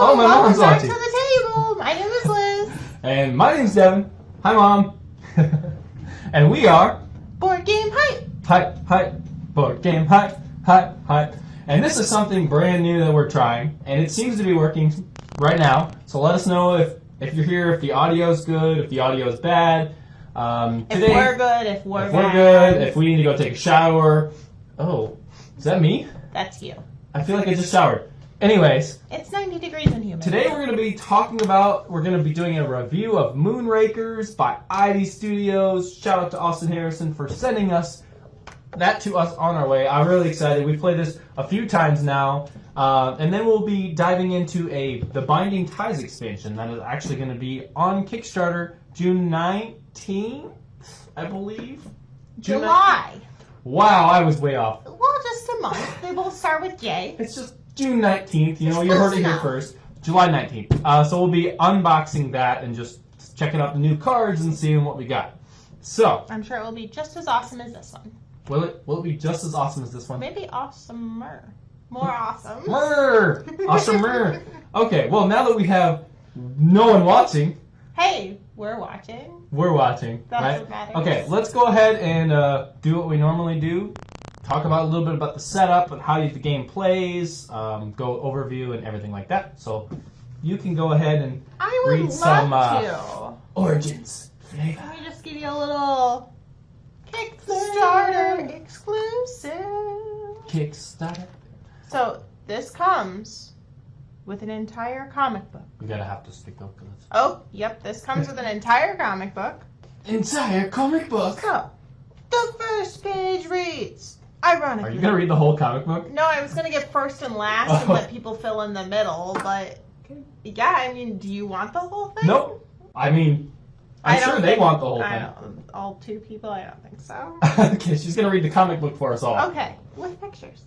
Oh, my mom's back watching. to the table. My name is Liz. And my name's Devin. Hi, Mom. And we are BoardGameHype. Hype, BoardGameHype, hype. And this is something brand new that we're trying, and it seems to be working right now. So let us know if you're here, if the audio's good, if the audio's bad. If we're good, if we're good, if we need to go take a shower. Oh, is that me? That's you. I feel like I just showered. Anyways, It's 90 degrees in humidity. today we're going to be doing a review of Moonrakers by ID Studios. Shout out to Austin Harrison for sending that to us on our way. I'm really excited. We've played this a few times now. And then we'll be diving into the Binding Ties expansion that is actually going to be on Kickstarter June 19th, I believe. June July. 19th. Wow, I was way off. Well, just a month. They both start with J. It's just June 19th. You know, It's you heard close it here enough. first. July 19th. So we'll be unboxing that and just checking out the new cards and seeing what we got. So, I'm sure it will be just as awesome as this one. will it be just as awesome as this one? Maybe awesomer. More awesome. Murr! Awesomer! Okay, well, now that we have no one watching, Hey, we're watching. we're watching, That's right? what matters. Okay, let's go ahead and do what we normally do. Talk about a little bit about the setup and how the game plays, go overview and everything like that. So you can go ahead and I would read love some to. origins. Flavor. Let me just give you a little Kickstarter exclusive. Kickstarter. So this comes with an entire comic book. You gotta have to stick up to this. Oh, yep, this comes with an entire comic book. Entire comic book. So, the first page reads, ironically. Are you gonna read the whole comic book? No, I was going to get first and last and let people fill in the middle, but yeah, I mean, do you want the whole thing? Nope. I mean, I'm I don't sure they think- want the whole I thing. don't, all two people? I don't think so. Okay, she's gonna read the comic book for us all. Okay, with pictures.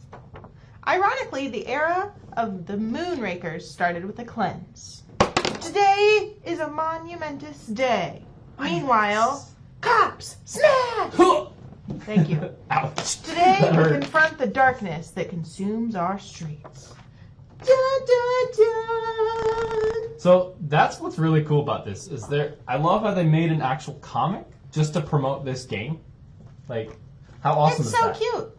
Ironically, the era of the Moonrakers started with a cleanse. Today is a monumentous day. Meanwhile, cops, smash! Thank you. Ouch. Today That we hurt. confront the darkness that consumes our streets. Dun, dun, dun. So that's what's really cool about this. I love how they made an actual comic just to promote this game. Like, how awesome It's is so that? cute.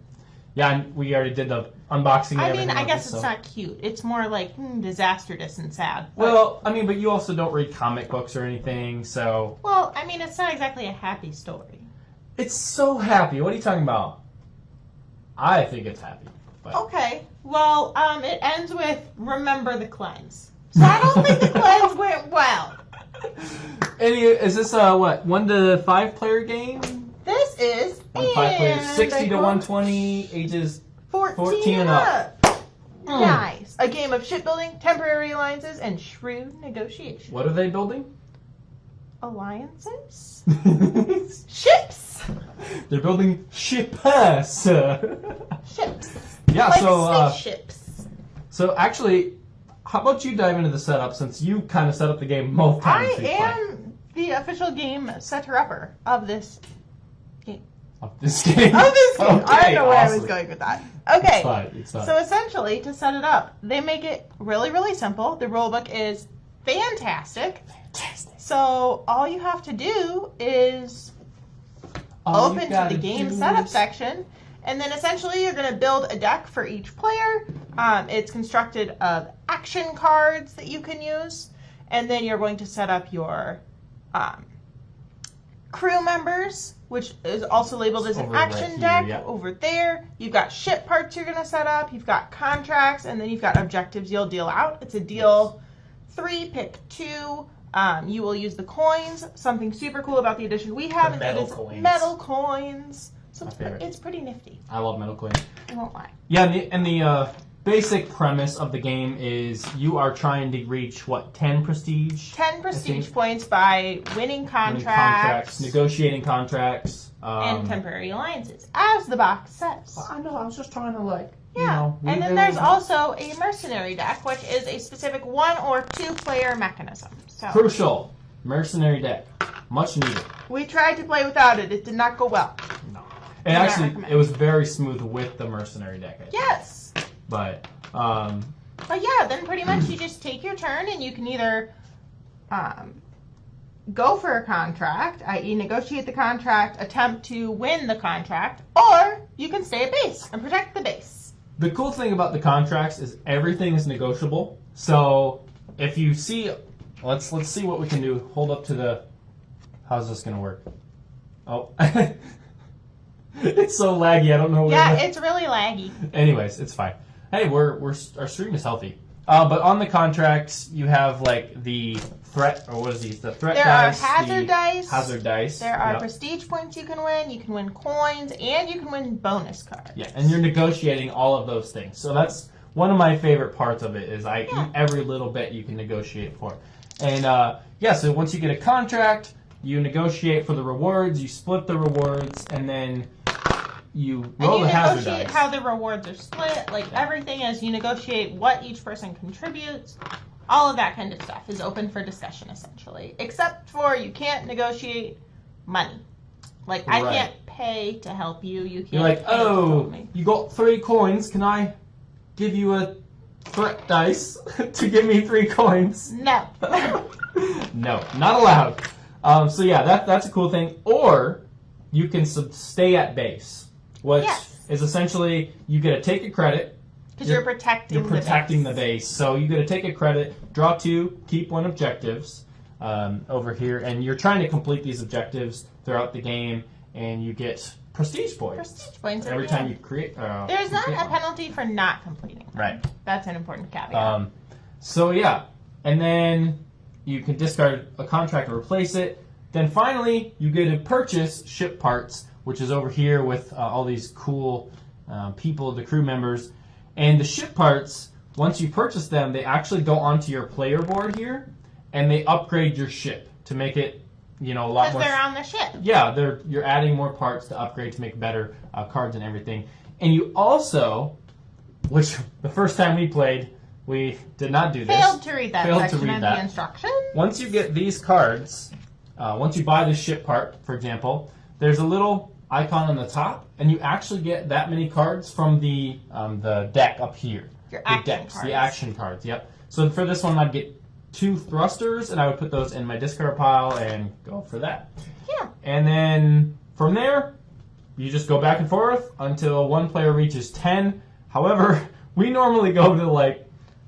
Yeah, and we already did the unboxing and I everything. mean, I of guess this, it's so. not cute. It's more like disastrous and sad. But- Well, I mean, but you also don't read comic books or anything, so well, I mean, it's not exactly a happy story. it's so happy. What are you talking about? I think it's happy. But Okay. Well, it ends with remember the cleanse. So I don't think the cleanse went well. Is this a 1 to 5 player game? This is 1 to 5 players, and 60 to I 120, ages 14 and up. Nice. A game of shipbuilding, temporary alliances, and shrewd negotiation. What are they building? Alliances? Ships! They're building ships. Ships. Yeah, Like spaceships. so actually, how about you dive into the setup since you kind of set up the game most I times we play am the official game setter-upper of this game. of this game. Of this game. I Okay, don't know where I was awesome. going with that. Okay. It's fine. It's fine. So essentially, to set it up, they make it really, really simple. The rulebook is fantastic. Fantastic. So all you have to do is All you open to gotta the game do setup is- section, and then essentially you're going to build a deck for each player. It's constructed of action cards that you can use, and then you're going to set up your crew members, which is also labeled as an Over right action here, deck yeah. over there. You've got ship parts you're going to set up, you've got contracts, and then you've got objectives you'll deal out. It's a deal 3, pick 2. You will use the coins. Something super cool about the edition we have The is metal it is coins. metal coins. So My it's, favorite. it's pretty nifty. I love metal coins. I won't lie. Yeah, and the basic premise of the game is you are trying to reach, 10 prestige? 10 prestige think- points by winning Winning contracts, negotiating contracts. and temporary alliances, as the box says. I know, I was just trying to Yeah, and then there's also a mercenary deck, which is a specific 1 or 2 player mechanism. So Crucial. Mercenary deck. Much needed. we tried to play without it. It did not go well. No. And I actually, recommend. it was very smooth with the mercenary deck, I think. Yes. But, But yeah, then pretty much you just take your turn and you can either go for a contract, i.e. negotiate the contract, attempt to win the contract, or you can stay at base and protect the base. The cool thing about the contracts is everything is negotiable. So if you see, let's see what we can do. Hold up to the, how's this going to work? Oh, it's so laggy. I don't know. Yeah, it's really laggy. Anyways, it's fine. Hey, our stream is healthy. But on the contracts, you have like the threat, or what is these? The threat dice. There are hazard dice. Hazard dice. There are prestige points you can win. You can win coins, and you can win bonus cards. Yeah, and you're negotiating all of those things. So that's one of my favorite parts of it. Is I eat every little bit you can negotiate for. And so once you get a contract, you negotiate for the rewards. You split the rewards, and then you roll the hazard dice. You negotiate how the rewards are split, like everything as you negotiate what each person contributes. All of that kind of stuff is open for discussion, essentially. Except for you can't negotiate money. Like, I can't pay to help you. You can't. You're like, pay to help me. You got 3 coins. Can I give you a threat dice to give me 3 coins? No. No, not allowed. So yeah, that's a cool thing. Or you can stay at base, which is essentially you get to take a credit. Because you're protecting the base. So you get to take a credit, draw 2, keep 1 objectives over here, and you're trying to complete these objectives throughout the game, and you get prestige points. Prestige points every time you create. There's not a penalty for not completing. Right. That's an important caveat. So yeah, and then you can discard a contract and replace it. Then finally, you get to purchase ship parts, which is over here with all these cool people, the crew members. And the ship parts, once you purchase them, they actually go onto your player board here, and they upgrade your ship to make it, a lot more. Because they're on the ship. Yeah, you're adding more parts to upgrade to make better cards and everything. And you also, which the first time we played, we did not do this. Failed to read that section of the instructions. Once you get these cards, once you buy the ship part, for example, there's a little icon on the top, and you actually get that many cards from the deck up here. The action cards. Yep. So for this one, I'd get 2 thrusters, and I would put those in my discard pile and go for that. Yeah. And then from there, you just go back and forth until one player reaches 10. However, we normally go to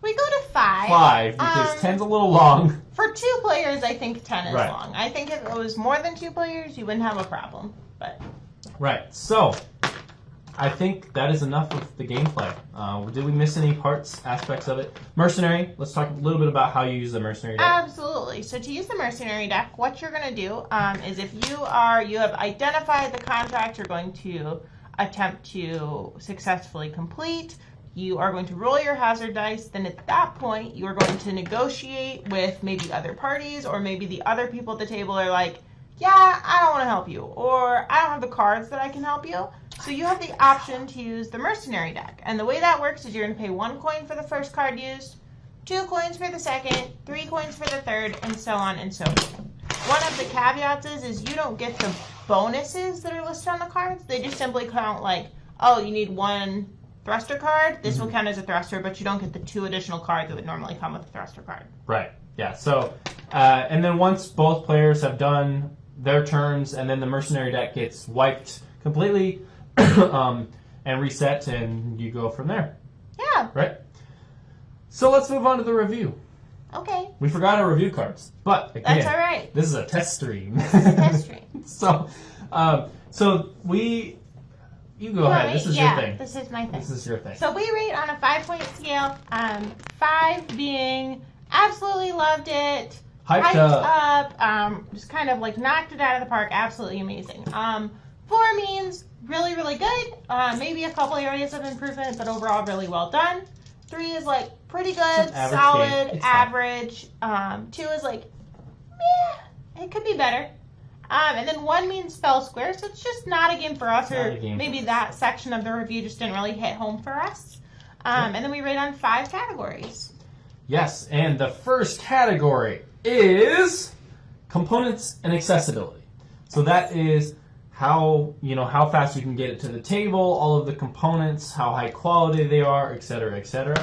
we go to 5. 5 because 10's a little long. For 2 players, I think 10 is long. I think if it was more than 2 players, you wouldn't have a problem. But. Right, so I think that is enough of the gameplay. Did we miss any aspects of it? Mercenary, let's talk a little bit about how you use the mercenary deck. Absolutely. So to use the mercenary deck, what you're going to do is if you have identified the contract you're going to attempt to successfully complete, you are going to roll your hazard dice. Then at that point, you are going to negotiate with maybe other parties, or maybe the other people at the table are like, yeah, I don't want to help you, or I don't have the cards that I can help you. So you have the option to use the mercenary deck. And the way that works is you're going to pay 1 coin for the first card used, 2 coins for the second, 3 coins for the third, and so on and so forth. One of the caveats is you don't get the bonuses that are listed on the cards. They just simply count like, oh, you need 1 thruster card. This will count as a thruster, but you don't get the 2 additional cards that would normally come with a thruster card. Right. Yeah. So, and then once both players have done their turns, and then the mercenary deck gets wiped completely and reset, and you go from there. Yeah. Right? So let's move on to the review. Okay. We forgot our review cards, but again, that's all right. This is a test stream. This is a test stream. You go ahead. This is your thing. This is my thing. This is your thing. So we rate on a 5-point scale. 5 being absolutely loved it. Hyped up, just kind of like knocked it out of the park, absolutely amazing. 4 means really, really good, maybe a couple areas of improvement, but overall really well done. 3 is like pretty good, solid, average. 2 is like, meh, it could be better. And then 1 means fell square, so it's just not a game for us, or maybe that section of the review just didn't really hit home for us. And then we rate on 5 categories. Yes, and the first category is components and accessibility. So that is how fast you can get it to the table, all of the components, how high quality they are, etc., etc.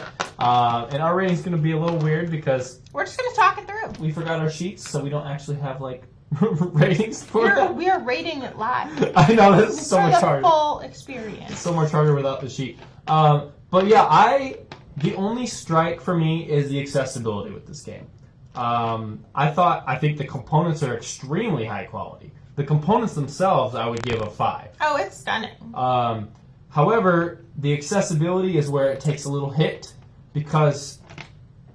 And our rating's going to be a little weird because we're just going to talk it through. we forgot our sheets, so we don't actually have like ratings for them. We are rating it live. I know, this is so much For harder. the full experience. So much harder without the sheet. But yeah, the only strike for me is the accessibility with this game. I think the components are extremely high quality. The components themselves, I would give a 5. Oh, it's stunning. However, the accessibility is where it takes a little hit because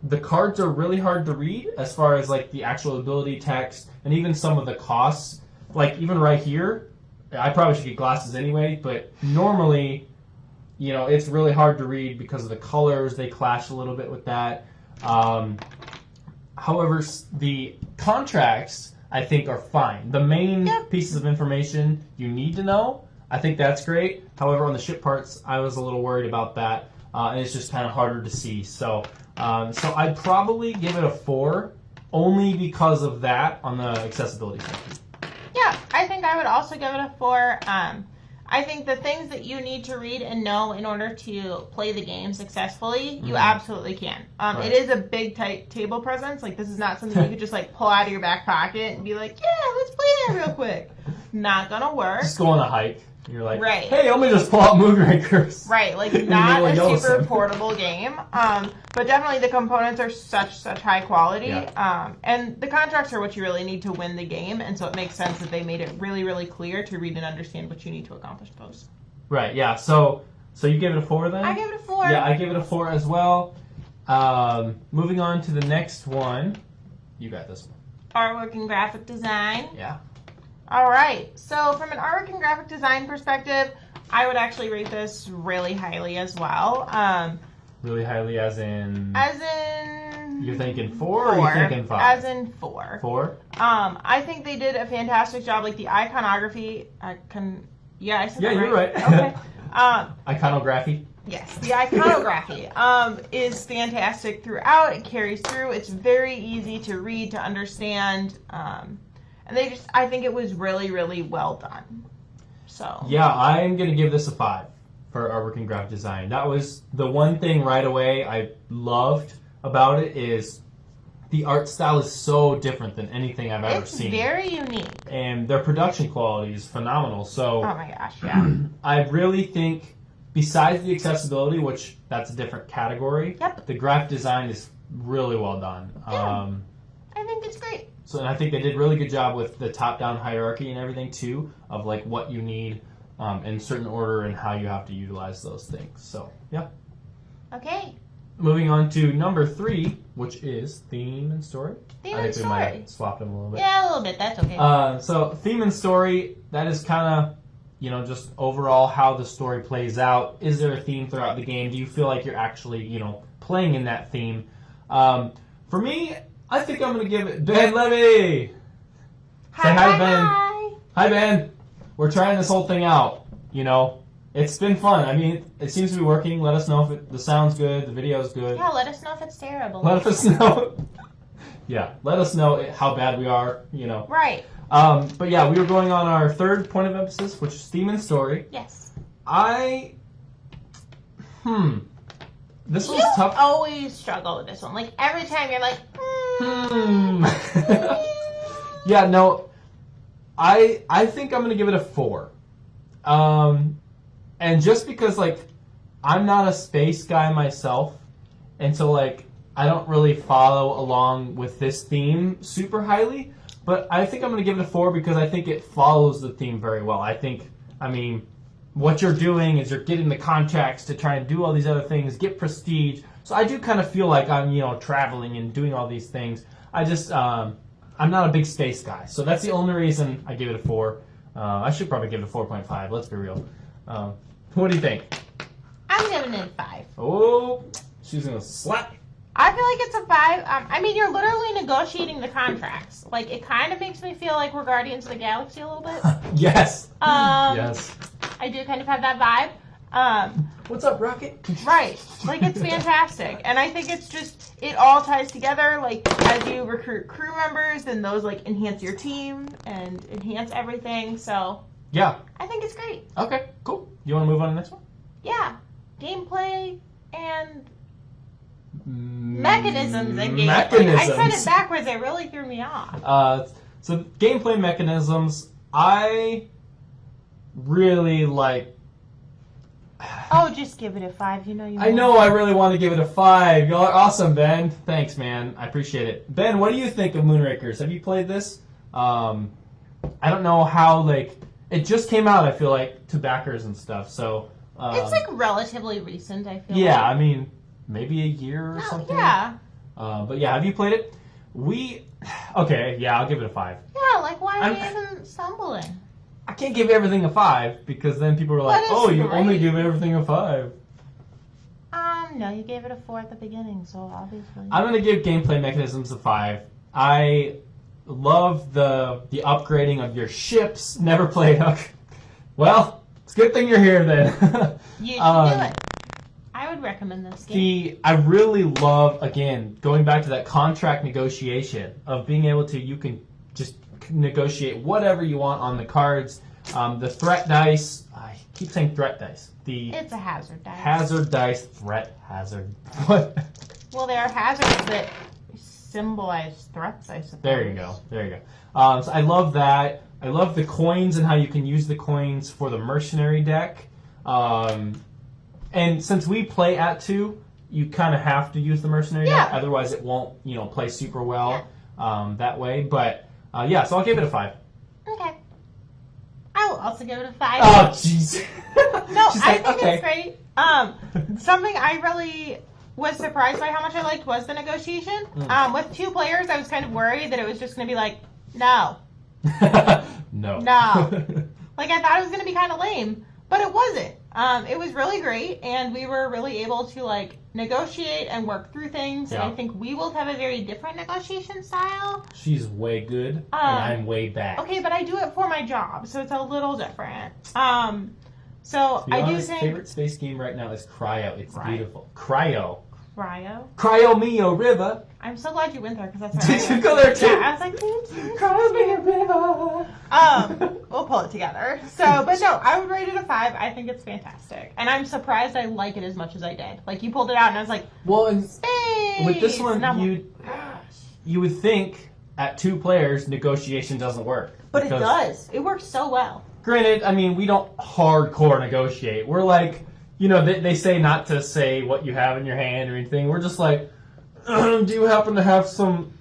the cards are really hard to read as far as like the actual ability text and even some of the costs. Like even right here, I probably should get glasses anyway, but normally, you know, it's really hard to read because of the colors. They clash a little bit with that. However, the contracts, I think, are fine. The main pieces of information you need to know, I think that's great. However, on the ship parts, I was a little worried about that, and it's just kind of harder to see. So I'd probably give it a 4, only because of that on the accessibility section. Yeah, I think I would also give it a 4. I think the things that you need to read and know in order to play the game successfully, you absolutely can. Right. It is a big table presence. Like, this is not something you could just, like, pull out of your back pocket and be like, yeah, let's play that real quick. Not gonna work. Just go on a hike. You're like, right. Hey, let me just pull out Moonrakers. Right, like, not a super Yellowstone. portable game. But definitely the components are such high quality. Yeah. And the contracts are what you really need to win the game, and so it makes sense that they made it really, really clear to read and understand what you need to accomplish those. Right, yeah. So you give it a 4 then? I give it a 4. Yeah, I give it a 4 as well. Moving on to the next one. You got this one. Artwork and graphic design. Yeah. All right. So from an artwork and graphic design perspective, I would actually rate this really highly as well. Really highly as in... As in... You're thinking 4 or you're thinking 5? As in 4. 4? I think they did a fantastic job. Like the iconography... Yeah, I said that right. Yeah, you're right. Okay. Iconography? Yes, the iconography is fantastic throughout. It carries through. It's very easy to read, to understand. And I think it was really, really well done. So. Yeah, I'm going to give this a 5 for artwork and graphic design. That was the one thing right away I loved about it is the art style is so different than anything I've ever seen. It's very unique. And their production quality is phenomenal. So. Oh my gosh, yeah. I really think, besides the accessibility, which that's a different category, the graphic design is really well done. Yeah. I think it's great. So and I think they did a really good job with the top-down hierarchy and everything too, of like what you need in certain order and how you have to utilize those things. So yeah. Okay. Moving on to number 3, which is theme and story. Theme I and think we might have swapped them a little bit. Yeah, a little bit. That's okay. So theme and story, that is kind of, just overall how the story plays out. Is there a theme throughout the game? Do you feel like you're actually, playing in that theme? For me, I think I'm going to give it Ben Levy. Say hi, Ben. Hi, Ben. We're trying this whole thing out. It's been fun. I mean, it seems to be working. Let us know if the sound's good, the video's good. Yeah, let us know if it's terrible. Let us know. Yeah, let us know how bad we are, Right. But yeah, we were going on our third point of emphasis, which is theme and story. Yes. This was tough. You always struggle with this one. Like, every time you're like, Yeah, no, I think I'm going to give it a 4. And just because, I'm not a space guy myself, and so, I don't really follow along with this theme super highly, but I think I'm going to give it a 4 because I think it follows the theme very well. What you're doing is you're getting the contracts to try and do all these other things, get prestige. So I do kind of feel like I'm, traveling and doing all these things. I'm not a big space guy. So that's the only reason I give it a 4. I should probably give it a 4.5. Let's be real. What do you think? I'm giving it a 5. Oh, she's going to slap me. I feel like it's a 5. You're literally negotiating the contracts. It kind of makes me feel like we're Guardians of the Galaxy a little bit. Yes. Yes. I do kind of have that vibe. What's up, Rocket? Right. It's fantastic. And I think it's just, it all ties together. As you recruit crew members, then those, enhance your team and enhance everything. So, yeah. I think it's great. Okay, cool. You want to move on to the next one? Yeah. Gameplay and mechanisms in gameplay. Mechanisms. I said it backwards. It really threw me off. So gameplay mechanisms, I really like. Oh, just give it a 5. You know you. I know. I really want to give it a 5. Y'all are awesome, Ben. Thanks, man. I appreciate it. Ben, what do you think of Moonrakers? Have you played this? I don't know how it just came out. I feel like to backers and stuff. So it's relatively recent. I feel. Yeah, like. I mean maybe a year or something. Yeah. But yeah, have you played it? Okay. Yeah, I'll give it a 5. Yeah, why are you even stumbling? I can't give everything a 5 because then people are like, "Oh, you only give everything a 5." No, you gave it a 4 at the beginning, so obviously. I'm gonna give gameplay mechanisms a 5. I love the upgrading of your ships. Never played Hook. Well, it's a good thing you're here then. You should do it. I would recommend this game. I really love, again, going back to that contract negotiation of being able to, you can just negotiate whatever you want on the cards. The threat dice, I keep saying threat dice. It's a hazard dice. Hazard dice, threat hazard. What? Well, there are hazards that symbolize threats, I suppose. There you go. So I love that. I love the coins and how you can use the coins for the mercenary deck. And since we play at 2, you kind of have to use the mercenary deck. Otherwise, it won't, play super well that way. But yeah, so I'll give it a 5. Okay. I will also give it a 5. Oh, jeez. No, I think it's great. Something I really was surprised by how much I liked was the negotiation. With 2 players, I was kind of worried that it was just going to be like, no. No. I thought it was going to be kind of lame, but it wasn't. It was really great, and we were really able to negotiate and work through things. Yeah. And I think we both have a very different negotiation style. She's way good, and I'm way bad. Okay, but I do it for my job, so it's a little different. So I do think favorite space game right now is Cryo. It's beautiful. Cryo. Cryo Mio River. I'm so glad you went there because that's where Did you go there too? Yeah, I was like, Cryo Mio River. We'll pull it together. So, but no, I would rate it a 5. I think it's fantastic, and I'm surprised I like it as much as I did. You pulled it out, and I was like, well, and space. with this one, you would think at 2 players negotiation doesn't work, but it does. It works so well. Granted, I mean, we don't hardcore negotiate. We're like, they say not to say what you have in your hand or anything. We're just like, do you happen to have some,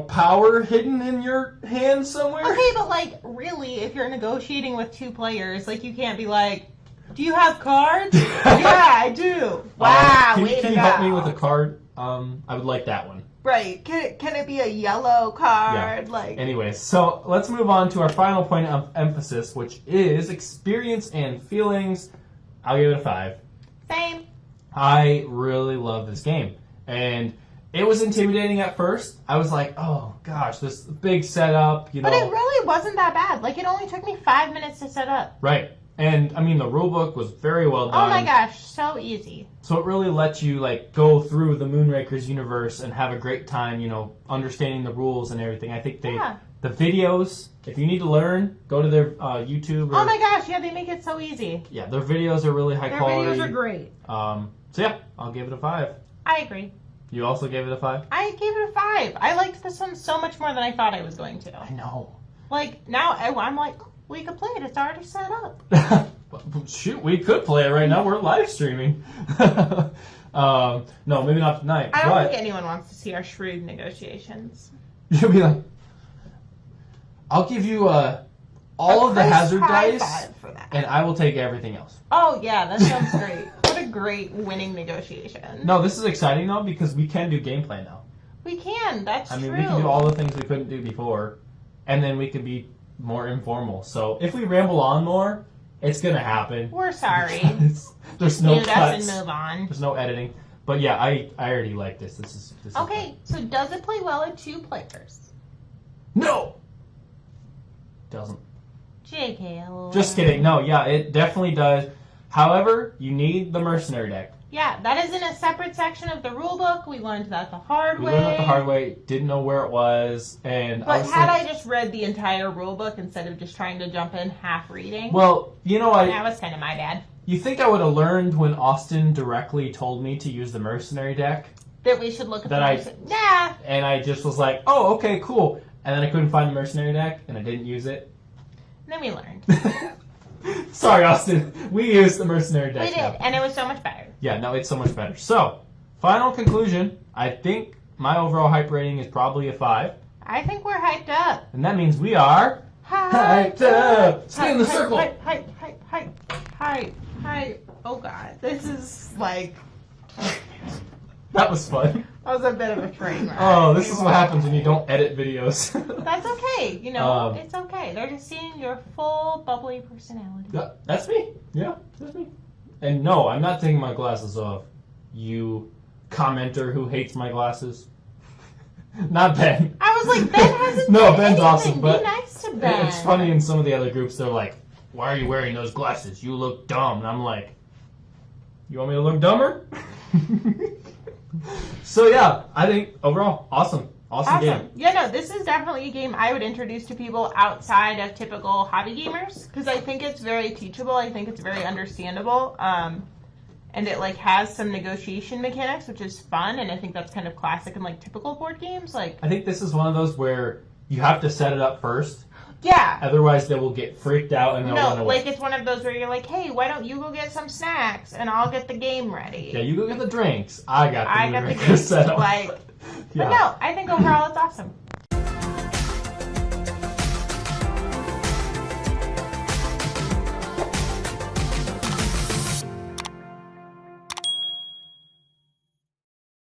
power hidden in your hand somewhere? Okay, but really, if you're negotiating with 2 players, you can't be like, do you have cards? Yeah, I do. Wow, Can you help me with a card? I would like that one. Right. Can it be a yellow card? Yeah. Anyways, so let's move on to our final point of emphasis, which is experience and feelings. I'll give it a 5. Same. I really love this game. And it was intimidating at first. I was like, oh gosh, this big setup, But it really wasn't that bad. It only took me 5 minutes to set up. Right. And, I mean, the rulebook was very well done. Oh my gosh, so easy. So it really lets you, go through the Moonrakers universe and have a great time, understanding the rules and everything. I think the videos, if you need to learn, go to their YouTube. Oh my gosh, yeah, they make it so easy. Yeah, their videos are really high quality. Their videos are great. So yeah, I'll give it a 5. I agree. You also gave it a 5? I gave it a 5. I liked this one so much more than I thought I was going to. I know. Now I'm like, we could play it. It's already set up. Shoot, we could play it right now. We're live streaming. No, maybe not tonight. I don't think anyone wants to see our shrewd negotiations. You'll be like, I'll give you all of the hazard dice, for that. and I will take everything else. Oh, yeah, that sounds great. What a great winning negotiation. No, this is exciting, though, because we can do gameplay now. We can, that's true. I mean, we can do all the things we couldn't do before, and then we can be more informal. So if we ramble on more, it's going to happen. We're sorry. There's no cuts. And move on. There's no editing. But yeah, I already like this. This is okay, so does it play well at 2 players? No! Doesn't. JK. Just kidding. No, yeah, it definitely does. However, you need the mercenary deck. Yeah, that is in a separate section of the rulebook. We learned that the hard way. We learned that the hard way. Didn't know where it was, and but I just read the entire rulebook instead of just trying to jump in half reading. Well, that was kind of my bad. You think I would have learned when Austin directly told me to use the mercenary deck? That we should look at that Nah. And I just was like, oh, okay, cool. And then I couldn't find the mercenary deck, and I didn't use it. And then we learned. Sorry, Austin. We used the mercenary deck. We did, and it was so much better. Yeah, no, it's so much better. So, final conclusion. I think my overall hype rating is probably a 5. I think we're hyped up. And that means we are... Hyped up! Stay in the circle! Hype. Oh, God. This is like... That was fun. That was a bit of a train wreck. Oh, this is what happens when you don't edit videos. That's okay. You know, it's okay. They're just seeing your full, bubbly personality. That's me. Yeah, that's me. And no, I'm not taking my glasses off. You commenter who hates my glasses. Not Ben. I was like, Ben hasn't No, said Ben's anything. awesome, but be nice to Ben. it's funny in some of the other groups, they're like, why are you wearing those glasses? You look dumb. And I'm like, you want me to look dumber? So yeah, I think overall, awesome game. Yeah, no, this is definitely a game I would introduce to people outside of typical hobby gamers because I think it's very teachable. I think it's very understandable, and it like has some negotiation mechanics, which is fun. And I think that's kind of classic in like typical board games. Like, I think this is one of those where you have to set it up first. Yeah. Otherwise, they will get freaked out and they'll run away. Like it's one of those where you're like, hey, why don't you go get some snacks and I'll get the game ready. Yeah, you go get the drinks. I got the drinks set up. Like, but no, I think overall it's awesome.